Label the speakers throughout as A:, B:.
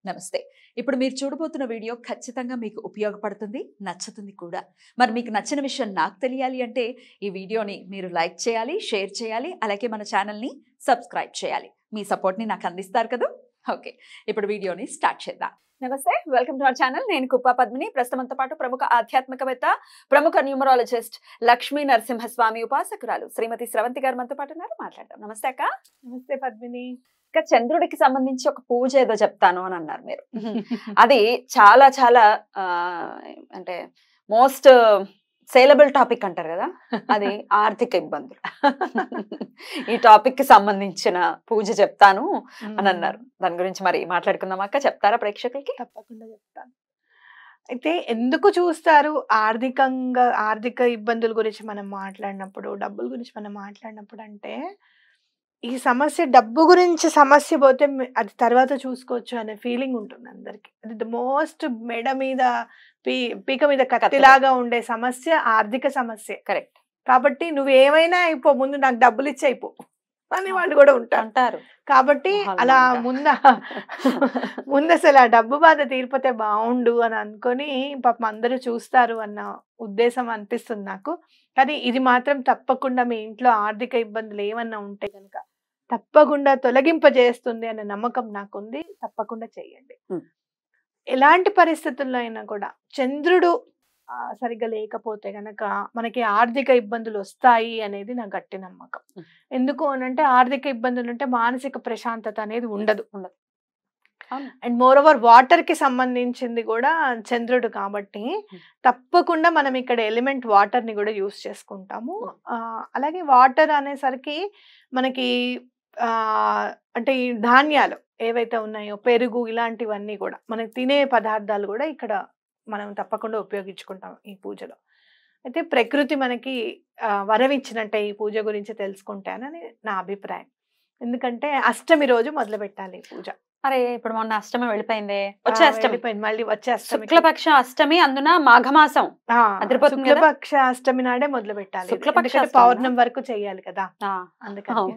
A: నమస్తే. ఇప్పుడు మీరు చూడబోతున్న వీడియో ఖచ్చితంగా మీకు ఉపయోగపడుతుంది, నచ్చుతుంది కూడా. మరి మీకు నచ్చిన విషయం నాకు తెలియాలి అంటే ఈ వీడియోని మీరు లైక్ చేయాలి, షేర్ చేయాలి, అలాగే మన ఛానల్‌ని సబ్స్క్రైబ్ చేయాలి. మీ సపోర్ట్‌ని నాకు అందిస్తారు కదా? ఓకే. ఇప్పుడు వీడియోని స్టార్ట్ చేద్దాం. నమస్తే, వెల్కమ్ టు అవర్ ఛానల్. నేను కుప్ప పద్మిని. ప్రస్తుతంతో పాటు ప్రముఖ ఆధ్యాత్మికవేత్త, ప్రముఖ న్యూమరాలజిస్ట్ లక్ష్మీ నరసింహస్వామి ఉపాసకురాలు శ్రీమతి స్రవంతి గారు మనతో పాటు ఉన్నారు. మాట్లాడదాం. నమస్తే అక్క.
B: నమస్తే పద్మిని.
A: ఇంకా చంద్రుడికి సంబంధించి ఒక పూజ ఏదో చెప్తాను అని అన్నారు మీరు. అది చాలా చాలా అంటే మోస్ట్ సేలబుల్ టాపిక్ అంటారు కదా, అది ఆర్థిక ఇబ్బందులు. ఈ టాపిక్ కి సంబంధించిన పూజ చెప్తాను అని అన్నారు. దాని గురించి మరి మాట్లాడుకుందాం అక్క. చెప్తారా ప్రేక్షకులకి?
B: తప్పకుండా చెప్తాను. అయితే ఎందుకు చూస్తారు ఆర్థిక ఇబ్బందుల గురించి మనం మాట్లాడినప్పుడు, డబ్బుల గురించి మనం మాట్లాడినప్పుడు అంటే, ఈ డబ్బు గురించి సమస్య పోతే అది తర్వాత చూసుకోవచ్చు అనే ఫీలింగ్ ఉంటుంది అందరికి. అది ద మోస్ట్ మెడ మీద పీక మీద కత్తిలాగా ఉండే సమస్య ఆర్థిక సమస్య.
A: కరెక్ట్.
B: కాబట్టి నువ్వు ఏమైనా అయిపో, ముందు నాకు డబ్బులు ఇచ్చి అయిపో అని వాళ్ళు కూడా ఉంటారు. కాబట్టి అలా ముందు అసలు ఆ డబ్బు బాధ తీరిపోతే బాగుండు అని అనుకొని పాపం అందరూ చూస్తారు అన్న ఉద్దేశం అనిపిస్తుంది నాకు. కానీ ఇది మాత్రం తప్పకుండా మీ ఇంట్లో ఆర్థిక ఇబ్బందులు ఏమన్నా ఉంటే కనుక తప్పకుండా తొలగింపజేస్తుంది అనే నమ్మకం నాకుంది. తప్పకుండా చెయ్యండి. ఎలాంటి పరిస్థితుల్లో అయినా కూడా చంద్రుడు సరిగ్గా లేకపోతే గనక మనకి ఆర్థిక ఇబ్బందులు వస్తాయి అనేది నా గట్టి నమ్మకం. ఎందుకు అనంటే ఆర్థిక ఇబ్బందులు అంటే మానసిక ప్రశాంతత అనేది ఉండదు. అండ్ మోర్ ఓవర్ వాటర్ కి సంబంధించింది కూడా చంద్రుడు కాబట్టి తప్పకుండా మనం ఇక్కడ ఎలిమెంట్ వాటర్ ని కూడా యూస్ చేసుకుంటాము. అలాగే వాటర్ అనేసరికి మనకి అంటే ఈ ధాన్యాలు ఏవైతే ఉన్నాయో, పెరుగు, ఇలాంటివన్నీ కూడా మనకి తినే పదార్థాలు కూడా ఇక్కడ మనం తప్పకుండా ఉపయోగించుకుంటాం ఈ పూజలో. అయితే ప్రకృతి మనకి వరం ఇచ్చినట్టే ఈ పూజ గురించి తెలుసుకుంటానని నా అభిప్రాయం. ఎందుకంటే అష్టమి రోజు మొదలు పెట్టాలి ఈ పూజ.
A: అరే, ఇప్పుడు మొన్న అష్టమి వెళ్ళిపోయింది, వచ్చే అష్టమి
B: మళ్ళీ వచ్చే అష్టమి,
A: శుక్లపక్ష అష్టమి, అందున మాఘమాసం.
B: శుక్లపక్ష అష్టమి నాడే మొదలు పెట్టాలి. శుక్లపక్ష పౌర్ణమి వరకు చెయ్యాలి కదా, అందుకని.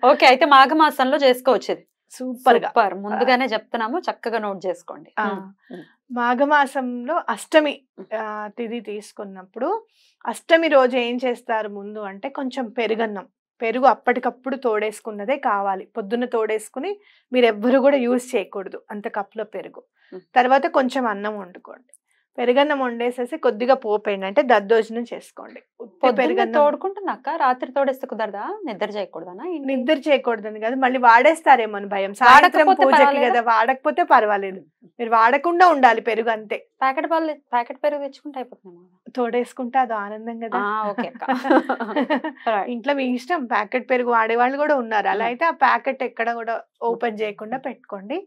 A: ఓకే, అయితే మాఘమాసంలో చేసుకోవచ్చు.
B: సూపర్ గా
A: ముందుగానే చెప్తున్నాము, చక్కగా నోట్ చేసుకోండి.
B: మాఘమాసంలో అష్టమి తిథి తీసుకున్నప్పుడు అష్టమి రోజు ఏం చేస్తారు ముందు అంటే, కొంచెం పెరుగు అప్పటికప్పుడు తోడేసుకున్నదే కావాలి. పొద్దున్న తోడేసుకుని మీరు ఎవ్వరు కూడా యూజ్ చేయకూడదు అంత కప్లో పెరుగు. తర్వాత కొంచెం అన్నం వండుకోండి. పెరుగన్నం వండేసేసి కొద్దిగా పోపేయండి, అంటే దద్దోజనం చేసుకోండి.
A: పెరుగన్నం తోడుకుంటున్నాక రాత్రి తోడేస్తే కుదరదా? నిద్ర చేయకూడదనా?
B: నిద్ర చేయకూడదని కాదు, మళ్ళీ వాడేస్తారేమో అని భయం. సాయంత్రం పూజకి కదా, వాడకపోతే పర్వాలేదు, మీరు వాడకుండా ఉండాలి పెరుగు అంతే.
A: ప్యాకెట్ పెరుగు తెచ్చుకుంటే అయిపోతుంది,
B: తోడేసుకుంటే అది ఆనందం కదా. ఇంట్లో మీ ఇష్టం, ప్యాకెట్ పెరుగు వాడేవాళ్ళు కూడా ఉన్నారు. అలా అయితే ఆ ప్యాకెట్ ఎక్కడ కూడా ఓపెన్ చేయకుండా పెట్టుకోండి.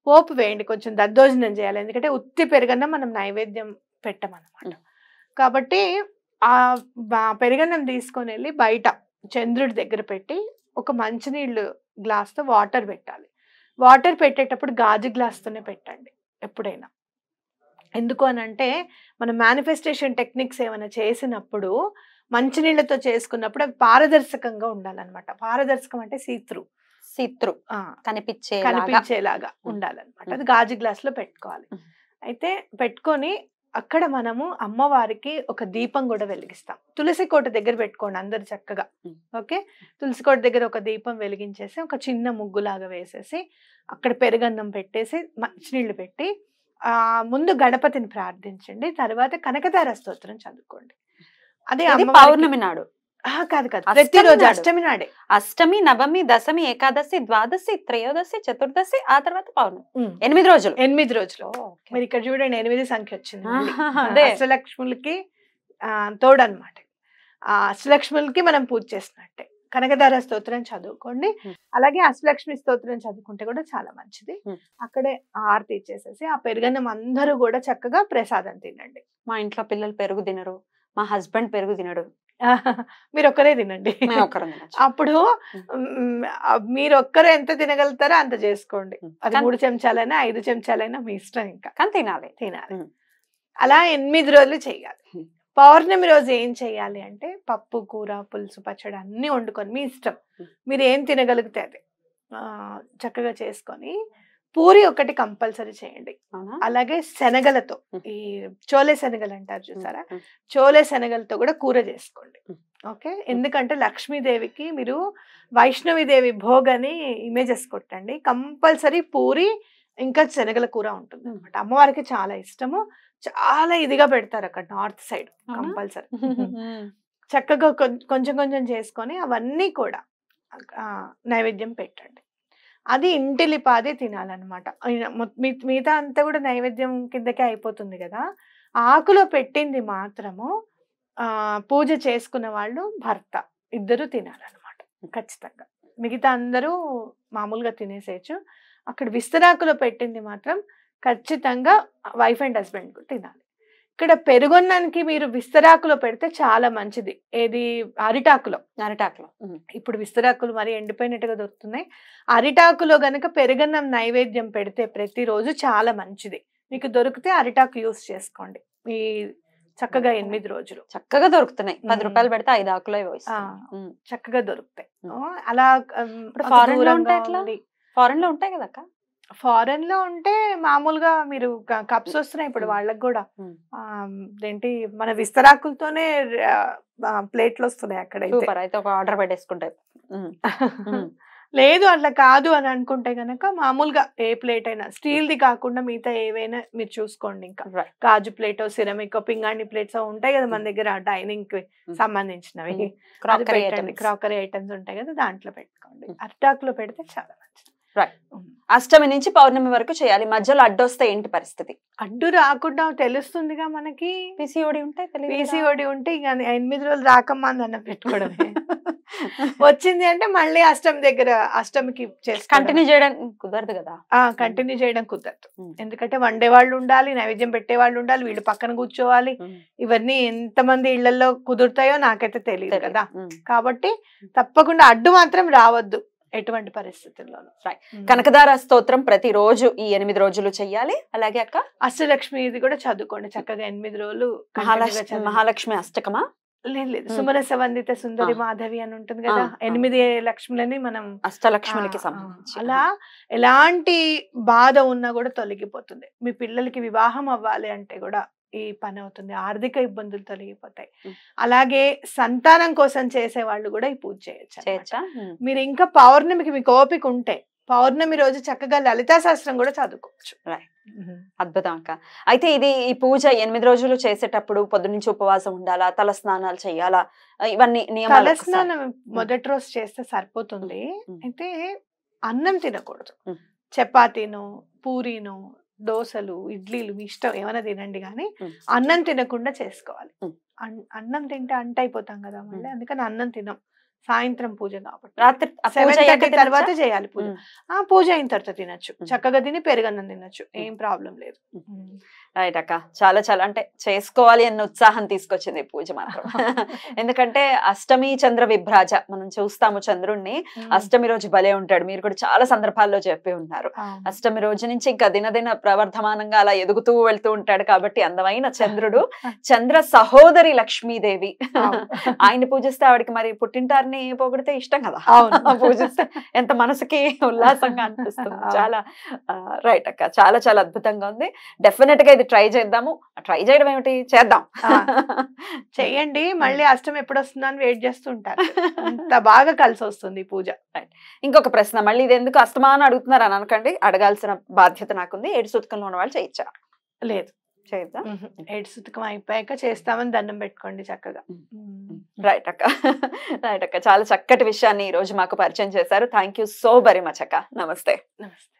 B: పోపు వేయండి, కొంచెం దద్దోజనం చేయాలి. ఎందుకంటే ఉత్తి పెరుగన్నం మనం నైవేద్యం పెట్టమన్నమాట. కాబట్టి ఆ పెరుగన్నం తీసుకొని వెళ్ళి బయట చంద్రుడి దగ్గర పెట్టి ఒక మంచినీళ్ళు గ్లాస్తో వాటర్ పెట్టాలి. వాటర్ పెట్టేటప్పుడు గాజు గ్లాస్తోనే పెట్టండి ఎప్పుడైనా. ఎందుకు అనంటే మనం మేనిఫెస్టేషన్ టెక్నిక్స్ ఏమైనా చేసినప్పుడు మంచినీళ్ళతో చేసుకున్నప్పుడు అవి పారదర్శకంగా ఉండాలన్నమాట. పారదర్శకం అంటే సీత్రు కనిపించేలాగా ఉండాలన్నమాట. అది గాజు గ్లాస్ లో పెట్టుకోవాలి. అయితే పెట్టుకొని అక్కడ మనము అమ్మవారికి ఒక దీపం కూడా వెలిగిస్తాం. తులసి కోట దగ్గర పెట్టుకోండి అందరు చక్కగా. ఓకే, తులసి కోట దగ్గర ఒక దీపం వెలిగించేసి ఒక చిన్న ముగ్గులాగా వేసేసి అక్కడ పెరుగన్నం పెట్టేసి మంచినీళ్ళు పెట్టి ముందు గణపతిని ప్రార్థించండి. తర్వాత కనకదార స్తోత్రం చదువుకోండి. అదే
A: పౌర్ణమి నాడు
B: కాదు, ప్రతిరోజు అష్టమి నాడే.
A: అష్టమి, నవమి, దశమి, ఏకాదశి, ద్వాదశి, త్రయోదశి, చతుర్దశి, ఆ తర్వాత పౌర్ణమి. 8 రోజులు.
B: మీరు ఇక్కడ చూడండి, 8 సంఖ్య వచ్చింది. అష్టలక్ష్ములకి తోడనమాట. అష్టలక్ష్ములకి మనం పూజ చేసినట్టే. కనకదార స్తోత్రం చదువుకోండి. అలాగే అష్టలక్ష్మి స్తోత్రం చదువుకుంటే కూడా చాలా మంచిది. అక్కడే ఆరతి ఇచ్చేసేసి ఆ పెరుగన్నం అందరూ కూడా చక్కగా ప్రసాదం తినండి.
A: మా ఇంట్లో పిల్లలు పెరుగు తినరు, మా హస్బెండ్ పెరుగు తినడు,
B: మీరు ఒక్కరే తినండి. అప్పుడు మీరు ఒక్కరు ఎంత తినగలుగుతారో అంత చేసుకోండి. అది 3 చెంచాలైనా 5 చెంచాలైనా మీ ఇష్టం. ఇంకా కానీ తినాలి. అలా 8 రోజులు చెయ్యాలి. పౌర్ణమి రోజు ఏం చెయ్యాలి అంటే పప్పు, కూర, పులుసు, పచ్చడి అన్ని వండుకొని మీ ఇష్టం, మీరు ఏం తినగలిగితే అది చక్కగా చేసుకొని పూరి ఒకటి కంపల్సరీ చేయండి.
C: అవునా?
B: అలాగే శనగలతో ఈ చోలే శనగలు అంటారు చూసారా, చోలే శనగలతో కూడా కూర చేసుకోండి. ఓకే, ఎందుకంటే లక్ష్మీదేవికి మీరు వైష్ణవిదేవి భోగ్ అని ఇమేజెస్ కొట్టండి, కంపల్సరీ పూరి ఇంకా శనగల కూర ఉంటుంది అనమాట. అమ్మవారికి చాలా ఇష్టము, చాలా ఇదిగా పెడతారు అక్కడ నార్త్ సైడ్. కంపల్సరీ చక్కగా కొంచెం కొంచెం చేసుకొని అవన్నీ కూడా నైవేద్యం పెట్టండి. అది ఇంటిలిపాది తినాలన్నమాట. మిగతా అంతా కూడా నైవేద్యం కిందకే అయిపోతుంది కదా. ఆకులో పెట్టింది మాత్రము పూజ చేసుకున్న వాళ్ళు భర్త ఇద్దరు తినాలన్నమాట ఖచ్చితంగా. మిగతా అందరూ మామూలుగా తినేసేయచ్చు. అక్కడ విస్తరాకులో పెట్టింది మాత్రం ఖచ్చితంగా వైఫ్ అండ్ హస్బెండ్ తినాలి. ఇక్కడ పెరుగొన్నానికి మీరు విస్తరాకులో పెడితే చాలా మంచిది. ఏది అరిటాకులో. ఇప్పుడు విస్తరాకులు మరి ఎండిపోయినట్టుగా దొరుకుతున్నాయి. అరిటాకులో గనక పెరుగన్నం నైవేద్యం పెడితే ప్రతిరోజు చాలా మంచిది. మీకు దొరికితే అరిటాకు యూస్ చేసుకోండి. ఈ చక్కగా 8 రోజులు
C: చక్కగా దొరుకుతున్నాయి. 10 రూపాయలు పెడితే 5 ఆకులు
B: చక్కగా దొరుకుతాయి. అలా
C: ఫారెన్ లో ఉంటాయి కదా అక్క.
B: ఫారెన్ లో ఉంటే మామూలుగా మీరు కప్స్ వస్తున్నాయి ఇప్పుడు వాళ్ళకి కూడా. ఏంటి మన విస్తరాకులతోనే ప్లేట్లు వస్తున్నాయి అక్కడ.
C: అయితే ఒక ఆర్డర్ పెట్టేసుకుంటారు.
B: లేదు అట్లా కాదు అని అనుకుంటే గనక మామూలుగా ఏ ప్లేట్ అయినా స్టీల్ ది కాకుండా మిగతా ఏవైనా మీరు చూసుకోండి. ఇంకా గాజు ప్లేటో సిరమిక్ పింగాణి ప్లేట్స్ ఉంటాయి కదా మన దగ్గర డైనింగ్ కి సంబంధించినవి, క్రాకరీ ఐటమ్స్ ఉంటాయి కదా, దాంట్లో పెట్టుకోండి. అరిటాకులో పెడితే చాలా మంచిది.
C: అష్టమి నుంచి పౌర్ణమి వరకు చేయాలి. మధ్యలో అడ్డు వస్తే ఏంటి పరిస్థితి?
B: అడ్డు రాకుండా తెలుస్తుందిగా మనకి.
C: పీసీఓడి
B: ఉంటే ఇక 8 రోజులు రాకమ్మా అని అన్నం పెట్టుకోవడమే. వచ్చింది అంటే మళ్ళీ అష్టమికి
C: కంటిన్యూ చేయడం కుదరదు కదా.
B: కంటిన్యూ చేయడం కుదరదు. ఎందుకంటే వండే వాళ్ళు ఉండాలి, నైవేద్యం పెట్టే వాళ్ళు ఉండాలి, వీళ్ళు పక్కన కూర్చోవాలి. ఇవన్నీ ఎంతమంది ఇళ్లలో కుదురుతాయో నాకైతే తెలియదు కదా. కాబట్టి తప్పకుండా అడ్డు మాత్రం రావద్దు ఎటువంటి పరిస్థితుల్లోనూ.
C: కనకదార స్తోత్రం ప్రతిరోజు ఈ 8 రోజులు చెయ్యాలి. అలాగే అక్క
B: అష్టలక్ష్మి ఇది కూడా చదువుకోండి చక్కగా 8 రోజులు.
C: మహాలక్ష్మి అష్టకమా?
B: లేదు, సుమరస వందిత సుందరి మాధవి అని ఉంటుంది కదా. 8 లక్ష్ములని మనం
C: అష్టలక్ష్ములకి సంబంధించి.
B: అలా ఎలాంటి బాధ ఉన్నా కూడా తొలగిపోతుంది. మీ పిల్లలకి వివాహం అవ్వాలి అంటే కూడా ఈ పని అవుతుంది. ఆర్థిక ఇబ్బందులు తొలగిపోతాయి. అలాగే సంతానం కోసం చేసే వాళ్ళు కూడా ఈ పూజ చేయొచ్చు. మీరు ఇంకా పౌర్ణమికి మీకు ఓపిక ఉంటే పౌర్ణమి రోజు చక్కగా లలితా శాస్త్రం కూడా చదువుకోవచ్చు.
C: అద్భుతం అక్క. అయితే ఈ పూజ 8 రోజులు చేసేటప్పుడు పొద్దునుంచి ఉపవాసం ఉండాలా, తల స్నానాలు చేయాలా, ఇవన్నీ నియమాలు?
B: తల స్నానం మొదటి రోజు చేస్తే సరిపోతుంది. అయితే అన్నం తినకూడదు. చపాతీను, పూరీను, దోశలు, ఇడ్లీలు మీ ఇష్టం ఏమైనా తినండి, కానీ అన్నం తినకుండా చేసుకోవాలి. అన్నం తింటే అంట అయిపోతాం కదా మళ్ళీ, అందుకని అన్నం తినం. సాయంత్రం పూజ కాబట్టి రాత్రి 7:30 తర్వాత చేయాలి పూజ. పూజ అయిన తర్వాత తినచ్చు, చక్కగా తిని పెరుగన్నం తినచ్చు, ఏం ప్రాబ్లం లేదు.
C: రైట్ అక్క. చాలా చాలా అంటే చేసుకోవాలి అన్న ఉత్సాహం తీసుకొచ్చింది ఈ పూజ మాత్రం. ఎందుకంటే అష్టమి చంద్ర విభ్రాజ మనం చూస్తాము చంద్రుణ్ణి. అష్టమి రోజు భలే ఉంటాడు. మీరు కూడా చాలా సందర్భాల్లో చెప్పి ఉన్నారు. అష్టమి రోజు నుంచి ఇంకా దినదిన ప్రవర్ధమానంగా అలా ఎదుగుతూ వెళ్తూ ఉంటాడు. కాబట్టి అందమైన చంద్రుడు, చంద్ర సహోదరి లక్ష్మీదేవి. ఆయన్ని పూజిస్తే ఆవిడకి మరి పుట్టింటారిని పొగిడితే ఇష్టం కదా, పూజిస్తే ఎంత మనసుకి ఉల్లాసంగా అనిపిస్తుంది. చాలా రైట్ అక్క. చాలా చాలా అద్భుతంగా ఉంది. డెఫినెట్ గా ఇది ట్రై చేద్దాము. ట్రై చేయడం ఏమిటి, చేద్దాం,
B: చెయ్యండి. మళ్ళీ అష్టమి ఎప్పుడు వస్తుందని వెయిట్ చేస్తుంటారు. అంత బాగా కలిసి వస్తుంది పూజ.
C: ఇంకొక ప్రశ్న, మళ్ళీ ఇది ఎందుకు అస్తమానం అడుగుతున్నారు అని అనకండి, అడగాల్సిన బాధ్యత నాకుంది. 7 సూతకంలో ఉన్న వాళ్ళు చేయొచ్చా?
B: లేదు,
C: చేద్దాం.
B: 7 సూతకం అయిపోయాక చేస్తామని దండం పెట్టుకోండి చక్కగా.
C: రైట్ అక్క. రైట్ అక్క. చాలా చక్కటి విషయాన్ని ఈ రోజు మాకు పరిచయం చేశారు. Thank you so very much అక్క. నమస్తే.
B: నమస్తే.